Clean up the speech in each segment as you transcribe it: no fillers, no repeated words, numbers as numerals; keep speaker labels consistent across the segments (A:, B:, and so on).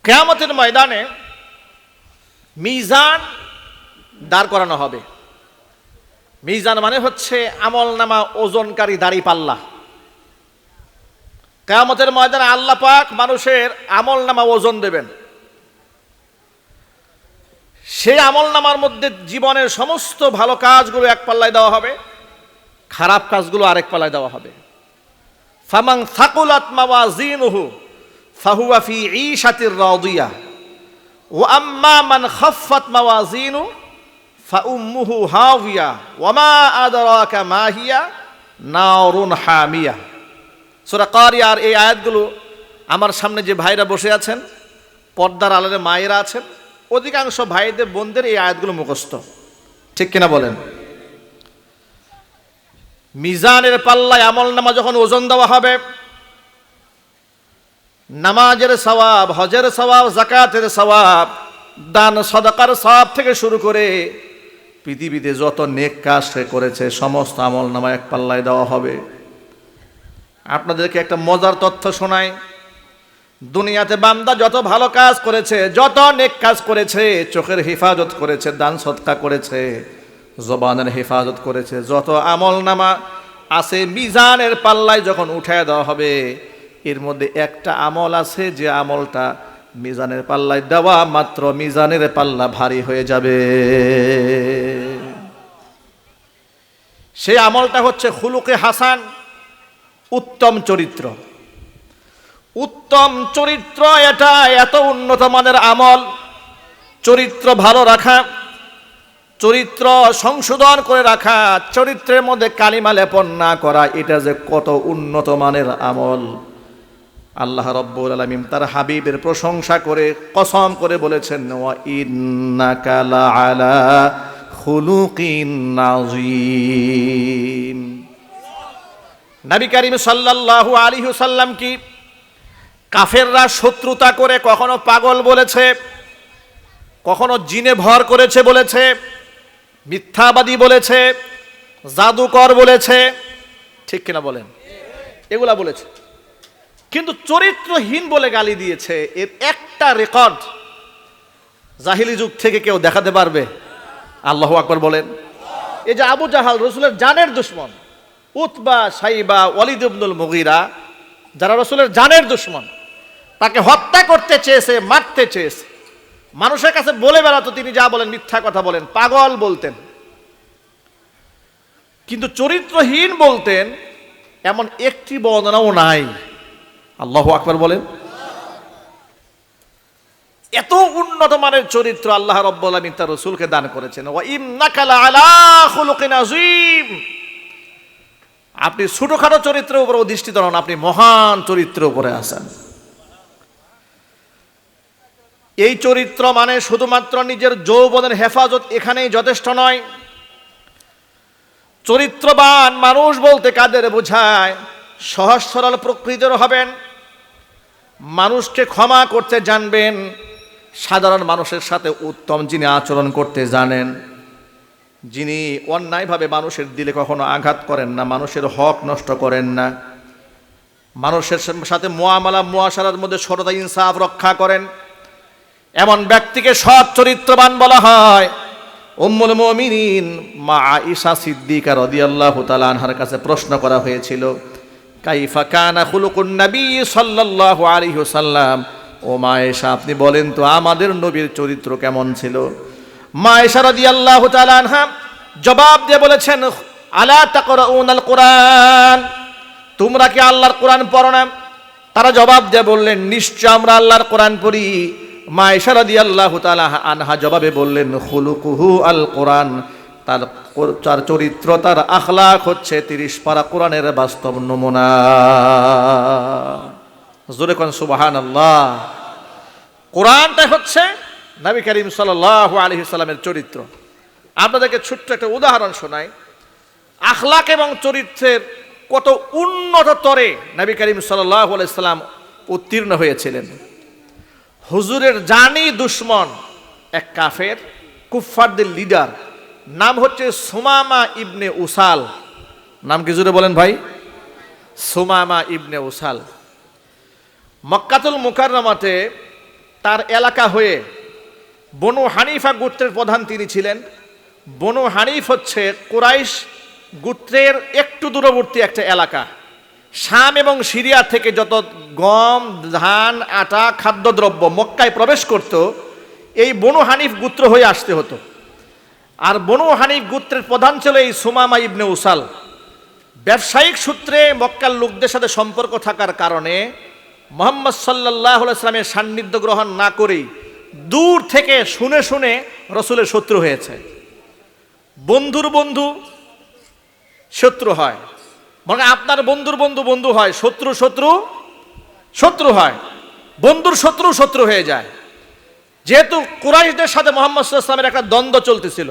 A: কিয়ামতের ময়দানে মিজান দাঁড় করানো হবে। মিজান মানে হচ্ছে আমলনামা ওজনকারী দাঁড়িপাল্লা। কিয়ামতের ময়দানে আল্লাহ পাক মানুষের আমলনামা ওজন দেবেন। সেই আমলনামার মধ্যে জীবনের সমস্ত ভালো কাজগুলো এক পাল্লায় দেওয়া হবে, খারাপ কাজগুলো আরেক পাল্লায় দেওয়া হবে। ফামান সাকুলাত মাওয়াজিনুহু ফাহুয়া ফি ঈশাতির রাদিয়াহ ওয়া আম্মা মান খাফফাত মাওয়াজিনু ফাউম্মুহু হাওয়িয়া ওয়া মা আদরাকা মা হিয়া নারুন হামিয়া। সূরা কারিয়ার এই আয়াতগুলো আমার সামনে যে ভাইরা বসে আছেন, পর্দার আড়ালে মায়েরা আছেন, অধিকাংশ ভাইদের বোনদের এই আয়াতগুলো মুখস্থ, ঠিক কিনা বলেন? মিজানের পাল্লায় আমলনামা যখন ওজন দেওয়া হবে, নামাজের সওয়াব, হজের সওয়াব, যাকাতের সওয়াব, দান সাদাকার সওয়াব থেকে শুরু করে পৃথিবীতে যত নেক কাজ সে করেছে সমস্ত আমলনামা এক পাল্লায় দেওয়া হবে। আপনাদেরকে একটা মজার তথ্য শোনাই। দুনিয়াতে বান্দা যত ভালো কাজ করেছে, যত নেক কাজ করেছে, চোখের হেফাজত করেছে, দান সদকা করেছে, জবানের হেফাজত করেছে, যত আমলনামা আছে মিজানের পাল্লায় যখন উঠায় দেওয়া হবে, এর মধ্যে একটা আমল আছে যে আমলটা মিজানের পাল্লায় দেওয়া মাত্র মিজানের পাল্লা ভারী হয়ে যাবে। সেই আমলটা হচ্ছে খুলুকে হাসান, উত্তম চরিত্র। উত্তম চরিত্র এটা এত উন্নত মানের আমল। চরিত্র ভালো রাখা, চরিত্র সংশোধন করে রাখা, চরিত্রের মধ্যে কালিমা লেপন না করা, এটা যে কত উন্নত মানের আমল। আল্লাহ রাব্বুল আলামিন তার হাবিবের প্রশংসা করে কসম করে বলেছেন, ওয়া ইন্নাকা লাআলা খুলুকিন নাযীম। নবী করিম সাল্লাল্লাহু আলাইহি ওয়াসাল্লাম কি কাফেররা শত্রুতা করে কখনো পাগল বলেছে, কখনো জিনে ভর করেছে বলেছে, মিথ্যাবাদী বলেছে, জাদুকর বলেছে, ঠিক কিনা বলেন? এগুলা বলেছে, কিন্তু চরিত্রহীন বলে গালি দিয়েছে। এর একটা রেকর্ড জাহিলি যুগ থেকে কেউ দেখাতে পারবে? আল্লাহু আকবার বলেন। এই যে আবু জাহাল, রসুলের জানের দুশমন, উতবা, সাইবা, ওয়ালিদ ইবনুল মুগীরা, যারা রসুলের জানের দুশমন, তাকে হত্যা করতে চেয়েছে, মারতে চেয়েছে। মানুষের কাছে বলে বেড়াতো তিনি যা বলেন মিথ্যা কথা বলেন, পাগল বলতেন, কিন্তু চরিত্রহীন বলতেন এমন একটি বর্ণনাও নাই। আল্লাহু আকবার বলেন। এত উন্নত মানের চরিত্র আল্লাহ রাব্বুল আলামিন তার রাসূলকে দান করেছেন। ওয়া ইন্নাকা লাআলা খুলুকিন আযীম। আপনি ছোটখাটো চরিত্রের উপর অধিষ্ঠিত নন, আপনি মহান চরিত্রের উপরে আছেন। এই চরিত্র মানে শুধুমাত্র নিজের যৌবনের হেফাজত এখানেই যথেষ্ট নয়। চরিত্রবান মানুষ বলতে কাদের বোঝায়? সহজ সরল প্রকৃতির হবেন, মানুষকে ক্ষমা করতে জানবেন, সাধারণ মানুষের সাথে উত্তম যিনি আচরণ করতে জানেন, যিনি অন্যায়ভাবে মানুষের দিলে কখনো আঘাত করেন না, মানুষের হক নষ্ট করেন না, মানুষের সাথে মুআশারার মধ্যে সততা ইনসাফ রক্ষা করেন, এমন ব্যক্তিকে সৎ চরিত্রবান বলা হয়। উম্মুল মুমিনিন মা আয়েশা সিদ্দিকা রাদিয়াল্লাহু তাআলা আনহার কাছে প্রশ্ন করা হয়েছিল, কাইফা কানা খুলুকুন নবী সাল্লাল্লাহু আলাইহি ওয়াসাল্লাম। ও মা আয়েশা, আপনি বলেন তো আমাদের নবীর চরিত্র কেমন ছিল? মা আয়েশা রাদিয়াল্লাহু তাআলা আনহা জবাব দিয়ে বলেছেন, আলা তাকরাউনাল কুরআন, তোমরা কি আল্লাহর কোরআন পড়ো না? তারা জবাব দিয়ে বললেন, নিশ্চয় আমরা আল্লাহর কোরআন পড়ি। মা আয়েশা রাদিয়াল্লাহু তাআলা আনহা জবাবে বললেন, খুলুকুহু আল কোরআন, তার চরিত্র, তার আখলাক হচ্ছে 30 পারা কোরআনের বাস্তব নমুনা। জোরে কোন সুবহানাল্লাহ। কোরআনটা হচ্ছে নবী করিম সাল্লাল্লাহু আলাইহি ওয়াসাল্লামের চরিত্র। আপনাদেরকে ছোট্ট একটা উদাহরণ শোনাই। আখলাক এবং চরিত্রের কত উন্নত তরে নবী করিম সাল্লাল্লাহু আলাইহি ওয়াসাল্লাম উত্তীর্ণ হয়েছিলেন। হুজুরের জানি দুশমন এক কাফের, কুফফারদের লিডার, নাম হচ্ছে সুমামা ইবনে উসাল। নাম কি জুড়ে বলেন ভাই? সুমামা ইবনে উসাল। মক্কাতুল মুকাররমাতে তার এলাকা হয়ে বনু হানিফা গোত্রের প্রধান তিনি ছিলেন। বনু হানিফ হচ্ছে কুরাইশ গোত্রের একটু দূরবর্তী একটা এলাকা। শাম এবং সিরিয়া থেকে যত গম, ধান, আটা, খাদ্যদ্রব্য মক্কায় প্রবেশ করত, এই বনু হানিফ গোত্র হয়ে আসতে হতো। আর বনু হানিফ গোত্রের প্রধান ছিল এই সুমামা ইবনে উসাল। ব্যবসায়িক সূত্রে মক্কার লোকদের সাথে সম্পর্ক থাকার কারণে মুহাম্মদ সাল্লাল্লাহু আলাইহি ওয়াসাল্লামের সান্নিধ্য গ্রহণ না করেই দূর থেকে শুনে শুনে রসুলের শত্রু হয়েছে। বন্ধুর বন্ধু শত্রু হয়, মানে আপনার বন্ধুর বন্ধু বন্ধু হয়, শত্রু শত্রু শত্রু হয়, বন্ধুর শত্রু শত্রু হয়ে যায়। যেহেতু কুরাইশদের সাথে মুহাম্মদ সাল্লাল্লাহু আলাইহি ওয়াসাল্লামের একটা দ্বন্দ্ব চলতেছিল,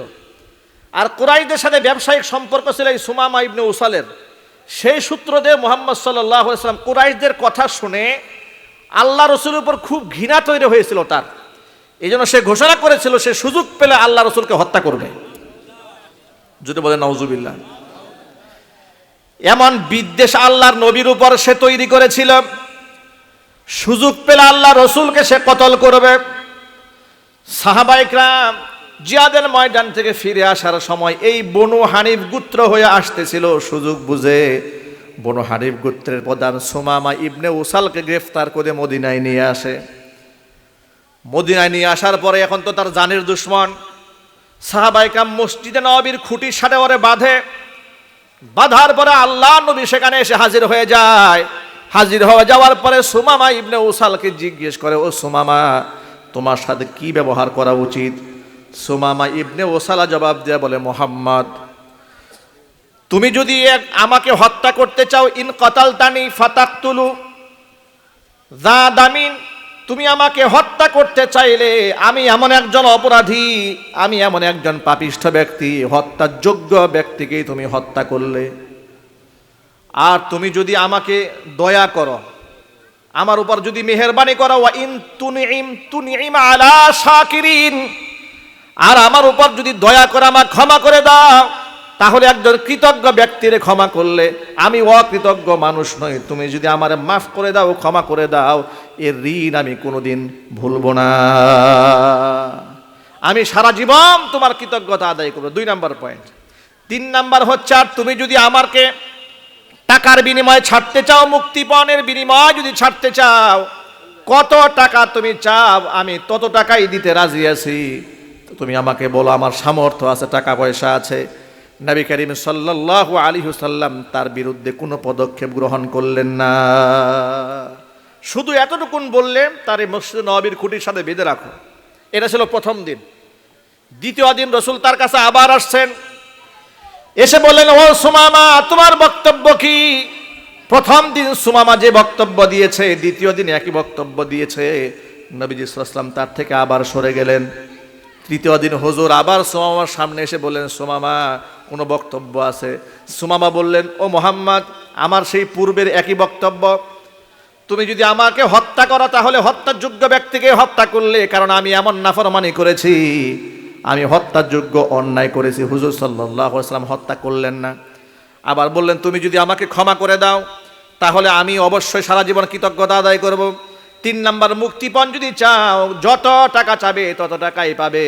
A: আর কুরাইশদের সাথে ব্যবসায়িক সম্পর্ক ছিল এই সুমামা ইবনে উসালের, সেই সূত্র দিয়ে মুহাম্মদ সাল্লাল্লাহু আলাইহি ওয়াসাল্লাম কুরাইশদের কথা শুনে আল্লাহ রসুলের উপর খুব ঘৃণা তৈরি হয়েছিল তার। এই জন্য সে ঘোষণা করেছিল সে সুযোগ পেলে আল্লাহ রসুলকে হত্যা করবে। যদি বলে নাউজুবিল্লাহ। এমন বিদ্বেষ আল্লাহর নবীর উপর সে তৈরি করেছিল, সুযোগ পেলে আল্লাহ রসুলকে সে কতল করবে। সাহাবায়ে কেরাম জিহাদের ময়দান থেকে ফিরে আসার সময় এই বনু হানিফ গোত্র হয়ে আসতেছিল, সুযোগ বুঝে বনু হানিফ গোত্রের প্রধান সুমামা ইবনে উসালকে গ্রেফতার করে মদিনায় নিয়ে আসে। মদিনায় নিয়ে আসার পরে এখন তো তার জানের দুশ্মন। সাহাবায়ে কেরাম মসজিদে নববীর খুঁটির সাথে ওরে বাঁধে। বাঁধার পরে আল্লাহ নবী সেখানে এসে হাজির হয়ে যায়। হাজির হয়ে যাওয়ার পরে সুমামা ইবনে উসালকে জিজ্ঞেস করে, ও সুমামা, তোমার সাথে কি ব্যবহার করা উচিত? সুমামা ইবনে উসালা জবাব দেয়া বলে, মুহাম্মদ, তুমি যদি আমাকে হত্যা করতে চাও, ইন কাতালতানি ফাতাকতুলু যা দামিন, তুমি আমাকে হত্যা করতে চাইলে আমি এমন একজন অপরাধী, আমি এমন একজন পাপিষ্ঠ ব্যক্তি, হত্যার যোগ্য ব্যক্তিকেই তুমি হত্যা করলে। আর তুমি যদি আমাকে দয়া করো, আমার উপর যদি মেহেরবানি করো, ওয়া ইন তুনইম আলা শাকিরিন, আর আমার উপর যদি দয়া করে আমার ক্ষমা করে দাও, তাহলে একজন কৃতজ্ঞ ব্যক্তির ক্ষমা করলে আমি অকৃতজ্ঞ মানুষ নই। তুমি যদি আমার মাফ করে দাও, ক্ষমা করে দাও, এর ঋণ আমি কোনোদিন ভুলবো না, আমি সারা জীবন তোমার কৃতজ্ঞতা আদায় করবো। 2 নাম্বার পয়েন্ট। 3 নাম্বার হচ্ছে, আর তুমি যদি আমাকে টাকার বিনিময়ে ছাড়তে চাও, মুক্তিপণের বিনিময়ে যদি ছাড়তে চাও, কত টাকা তুমি চাও, আমি তত টাকাই দিতে রাজি আছি। তুমি আমাকে বলো, আমার সামর্থ্য আছে, টাকা পয়সা আছে। নবী করিম সাল্লাল্লাহু আলাইহি ওয়াসাল্লাম তার বিরুদ্ধে কোনো পদক্ষেপ গ্রহণ করলেন না। শুধু এতটুকুন বললেন, তার এই মসজিদ নববীর খুঁটির সাথে বেঁধে রাখো। এটা ছিল প্রথম দিন। দ্বিতীয় দিন রসুল তার কাছে আবার আসছেন। এসে বললেন, ও সুমামা, তোমার বক্তব্য কি? প্রথম দিন সুমামা যে বক্তব্য দিয়েছে, দ্বিতীয় দিন একই বক্তব্য দিয়েছে। নবীজি সাল্লাল্লাহু আলাইহি ওয়াসাল্লাম তার থেকে আবার সরে গেলেন। তৃতীয় দিন হুজুর আবার সুমামার সামনে এসে বললেন, সুমামা, কোনো বক্তব্য আছে? সুমামা বললেন, ও মুহাম্মদ, আমার সেই পূর্বের একই বক্তব্য। তুমি যদি আমাকে হত্যা করো, তাহলে হত্যার যোগ্য ব্যক্তিকে হত্যা করলে, কারণ আমি এমন নাফরমানি করেছি, আমি হত্যার যোগ্য অন্যায় করেছি। হুজুর সাল্লাল্লাহু আলাইহি ওয়াসাল্লাম হত্যা করলেন না। আবার বললেন, তুমি যদি আমাকে ক্ষমা করে দাও, তাহলে আমি অবশ্যই সারা জীবন কৃতজ্ঞতা আদায় করব। 3 নাম্বার, মুক্তিপণ যদি চাও, যত টাকা চাবে তত টাকাই পাবে।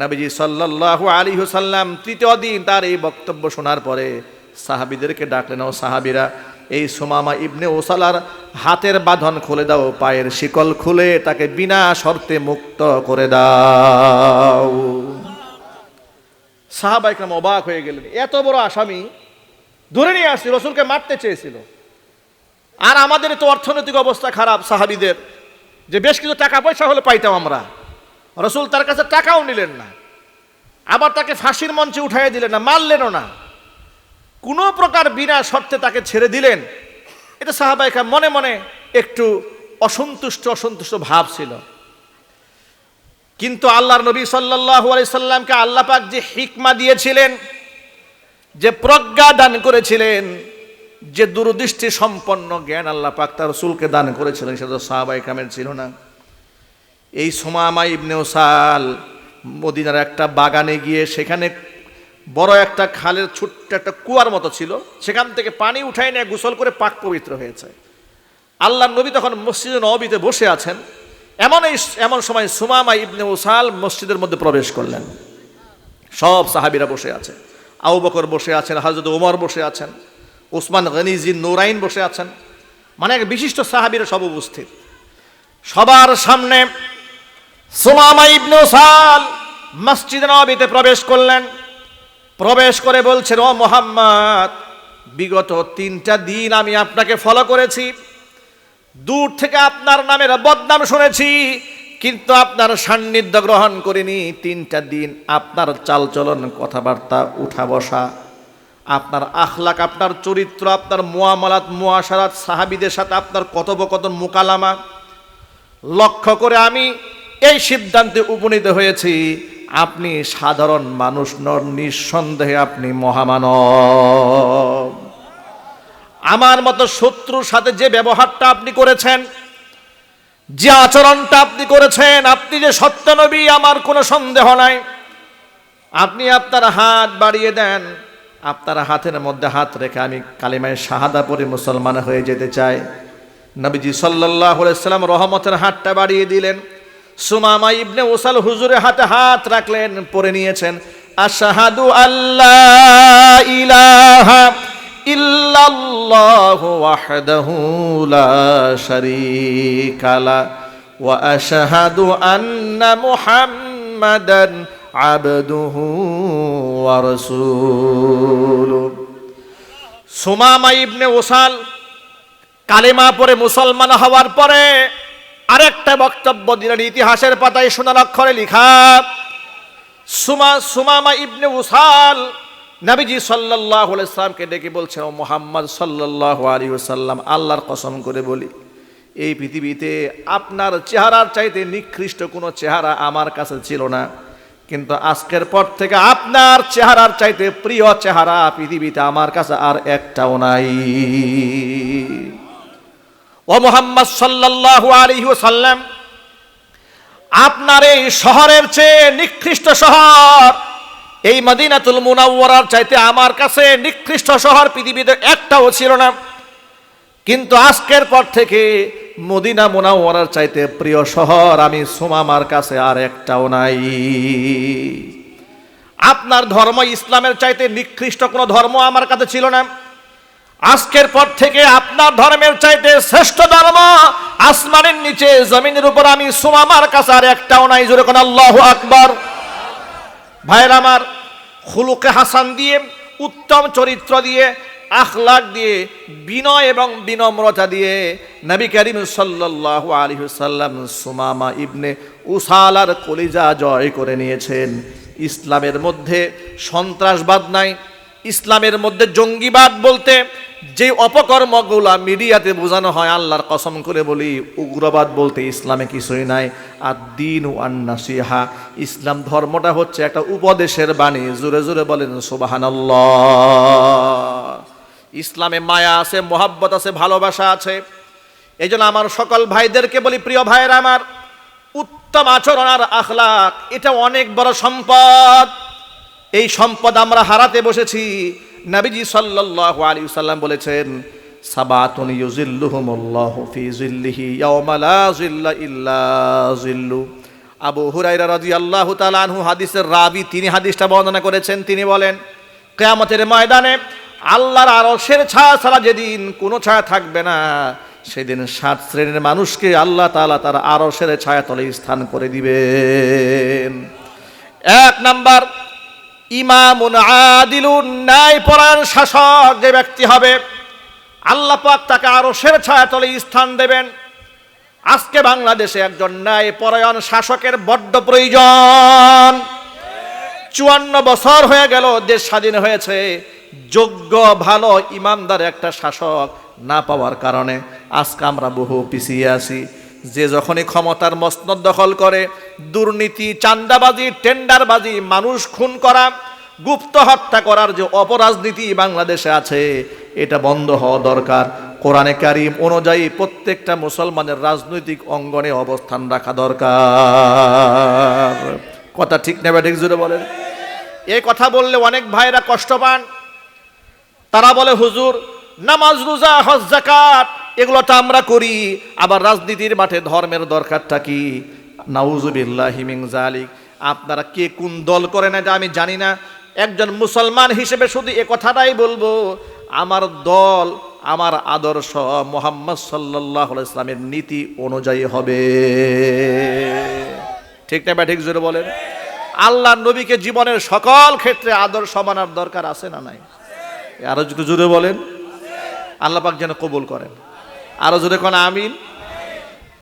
A: নবীজি সাল্লাল্লাহু আলাইহি ওয়াসাল্লাম তৃতীয় দিন তার এই বক্তব্য শোনার পরে সাহাবীদেরকে ডাকলেন, ও সাহাবীরা, এই সুমামা ইবনে উসালার হাতের বাঁধন খুলে দাও, পায়ের শিকল খুলে তাকে বিনা শর্তে মুক্ত করে দাও। সাহাবায়ে কেরাম অবাক হয়ে গেলেন, এত বড় আসামি ধরে নিয়ে আসছে, রসুলকে মারতে চেয়েছিল। আর আমাদের তো অর্থনৈতিক অবস্থা খারাপ সাহাবীদের, যে বেশ কিছু টাকা পয়সা হলে পাইতাম আমরা। রসুল তার কাছে টাকাও নিলেন না, আবার তাকে ফাঁসির মঞ্চে উঠাইয়া দিলেন না, মারলেনও না, কোনো প্রকার বিনা শর্তে তাকে ছেড়ে দিলেন। এটা সাহাবায়ে কেরাম মনে মনে একটু অসন্তুষ্ট ভাব ছিল। কিন্তু আল্লাহর নবী সাল্লাল্লাহু আলাইহি সাল্লামকে আল্লাহ পাক যে হিকমা দিয়েছিলেন, যে প্রজ্ঞা দান করেছিলেন, যে দূরদৃষ্টি সম্পন্ন জ্ঞান আল্লাহ পাক তার রাসূলকে দান করেছিলেন, সেটা সাহাবায়ে কেরামের ছিল না। এই সুমামা ইবনে উসাল মদিনার একটা বাগানে গিয়ে, সেখানে বড় একটা খালের ছোট্ট একটা কুয়ার মতো ছিল, সেখান থেকে পানি উঠায় নিয়ে গোসল করে পাক পবিত্র হয়েছে। আল্লাহর নবী তখন মসজিদে নববীতে বসে আছেন। এমন সময় সুমামা ইবনে উসাল মসজিদের মধ্যে প্রবেশ করলেন। সব সাহাবীরা বসে আছে, আবু বকর বসে আছেন, হযরত ওমর বসে আছেন, উসমান গনি জিন নুরাইন বসে আছেন, মানে এক বিশিষ্ট সাহাবীরা সব উপস্থিত। সবার সামনে সুমামা ইবনে উসাল মসজিদ নববীতে প্রবেশ করলেন। প্রবেশ করে বলছেন, ও মুহাম্মদ, বিগত 3টা দিন আমি আপনাকে ফলো করেছি, দূর থেকে আপনার নামের বদনাম শুনেছি, কিন্তু আপনার সান্নিধ্য গ্রহণ করিনি। 3টা দিন আপনার চালচলন, কথাবার্তা, উঠা বসা, আপনার আখলাক, আপনার চরিত্র, আপনার মুআমালাত, মুআশারাত, সাহাবীদের সাথে আপনার কথোপকথন, মুকালামা লক্ষ্য করে আমি এই সিদ্ধান্তে উপনীত হয়েছি, আপনি সাধারণ মানুষ নন, নিঃসন্দেহে আপনি মহামানব। আমার মতো শত্রুর সাথে যে ব্যবহারটা আপনি করেছেন, যে আচরণটা আপনি করেছেন, আপনি যে সত্য নবী, আমার কোনো সন্দেহ নাই। আপনি আপনার হাত বাড়িয়ে দেন, আপনার হাতের মধ্যে হাত রেখে আমি কালিমায়ে শাহাদা পড়ে মুসলমান হয়ে যেতে চাই। নবীজি সাল্লাল্লাহু আলাইহি সাল্লাম রহমতের হাতটা বাড়িয়ে দিলেন। সুমামা ইবনে উসাল হুজুরের হাতে হাত রাখলেন, পড়ে নিয়েছেন, আশহাদু আল্লা ইলাহা ইল্লাল্লাহু ওয়াহদাহু লা শারীকা লা ওয়া আশহাদু আন্না মুহাম্মাদান আবদুহু ওয়া রাসূলুহু। সুমামা ইবনে উসাল কালেমা পড়ে মুসলমান হওয়ার পরে আরেকটা বক্তব্য দিলেন, ইতিহাসের পাতায় সোনার অক্ষরে লেখা। সুমামা ইবনে উসাল নবীজি সাল্লাল্লাহু আলাইহি সাল্লামকে ডেকে বলছেন, ও মুহাম্মদ সাল্লাল্লাহু আলাইহি ওয়াসাল্লাম, আল্লাহর কসম করে বলি, এই পৃথিবীতে আপনার চেহারার চাইতে নিকৃষ্ট কোনো চেহারা আমার কাছে ছিল না, কিন্তু আজকের পর থেকে আপনার চেহারার চাইতে প্রিয় চেহারা পৃথিবীতে আমার কাছে আর একটাও নাই। ও মুহাম্মদ সাল্লাল্লাহু আলাইহি ওয়াসাল্লাম, আপনার এই শহরের চেয়ে নিকৃষ্ট শহর, এই মদিনাতুল মুনাওয়ারার চাইতে আমার কাছে নিকৃষ্ট শহর পৃথিবীতে একটাও ছিল না, কিন্তু আজকের পর থেকে মদিনা মুনাওয়ারার চাইতে প্রিয় শহর আমি সুমামার কাছে আর একটাও নাই। আপনার ধর্ম ইসলামের চাইতে নিকৃষ্ট কোনো ধর্ম আমার কাছে ছিল না, আজকের পর থেকে আপনার ধর্মের চাইতে শ্রেষ্ঠ ধর্ম আসমানের নিচে জমিনের উপর আমি সুমামার কাছে আর একটাও নাই। জোরে কোন আল্লাহু আকবার। ভাইরা আমার, খুলুকে হাসান দিয়ে, উত্তম চরিত্র দিয়ে, আখলাক দিয়ে, বিনয় এবং বিনম্রতা দিয়ে নবী করিম সাল্লাল্লাহু আলাইহি ওয়াসাল্লাম সুমামা ইবনে উসালার কলিজা জয় করে নিয়েছেন। ইসলামের মধ্যে সন্ত্রাসবাদ নাই, ইসলামের মধ্যে জঙ্গিবাদ বলতে যে অপকর্মগুলা মিডিয়াতে বোঝানো হয়, আল্লাহর কসম করে বলি, উগ্রবাদ বলতে ইসলামে কিছুই নাই। আর দ্বীন ওয়ান নাসিহা, ইসলাম ধর্মটা হচ্ছে একটা উপদেশের বাণী। জোরে জোরে বলেন সুবহানাল্লাহ। ইসলামে মায়া আছে, মোহাব্বত আছে, ভালোবাসা আছে। এই জন্য আমার সকল ভাইদেরকে বলি, প্রিয় ভাইয়েরা আমার, উত্তম আচরণ আর আখলাক এটা অনেক বড় সম্পদ। এই সম্পদ আমরা হারাতে বসেছি। নবীজি সাল্লাল্লাহু আলাইহি ওয়াসাল্লাম বলেছেন, সাবাতুন ইউজিল্লুহুমুল্লাহু ফি জিল্লিহি ইয়াওমা লা জিল্লা ইল্লা জিল্লু। আবু হুরায়রা রাদিয়াল্লাহু তাআলা আনহু হাদিসের রাবী, তিনি হাদিসটা বর্ণনা করেছেন। তিনি বলেন, কিয়ামতের ময়দানে আল্লাহর আরশের ছায়া ছাড়া যেদিন কোনো ছায়া থাকবে না, সেদিন 7 শ্রেণীর মানুষকে আল্লাহ তাআলা তার আরশের ছায়াতলে স্থান করে দিবেন। 1 নাম্বার, ইমামুন আদিলুন, ন্যায়পরায়ণ শাসক যে ব্যক্তি হবে, আল্লাহ পাক তাকে আরশের ছায়াতলে স্থান দেবেন। আজকে বাংলাদেশে একজন ন্যায়পরায়ণ শাসকের বড্ড প্রয়োজন। 54 বছর হয়ে গেল দেশ স্বাধীন হয়েছে, যোগ্য ভালো ইমানদার একটা শাসক না পাওয়ার কারণে আজকে আমরা বহু পিছিয়ে আছি। যে যখনই ক্ষমতার মসনদ দখল করে, দুর্নীতি, চাঁদাবাজি, টেন্ডারবাজি, মানুষ খুন করা, গুপ্ত হত্যা করার যে অপরাজনীতি বাংলাদেশে আছে, এটা বন্ধ হওয়া দরকার। কোরআনে কারীম অনুযায়ী প্রত্যেকটা মুসলমানের রাজনৈতিক অঙ্গনে অবস্থান রাখা দরকার। কথা ঠিক না ঠিক জোরে বলেন। এই কথা বললে অনেক ভাইরা কষ্ট পান। তারা বলে, হুজুর, নামাজ, রোজা, হজ, যাকাত এগুলো তো আমরা করি। আবার রাজনীতির মাঠে ধর্মের দরকারটা কি? নাউজুবিল্লাহি মিন যালিক। আপনারা কে কোন দল করেন এটা আমি জানি না। একজন মুসলমান হিসেবে শুধু এ কথাটাই বলবো, আমার দল, আমার আদর্শ মুহাম্মদ সাল্লাল্লাহু আলাইহি ওয়াসাল্লামের নীতি অনুযায়ী হবে। ঠিক না? ঠিক জোরে বলেন। আল্লাহ নবীকে জীবনের সকল ক্ষেত্রে আদর্শ মানার দরকার আছে না নাই? আরো একটু জোরে বলেন। আল্লাহ পাক যেন কবুল করেন। আরো জোরে কোন আমিন।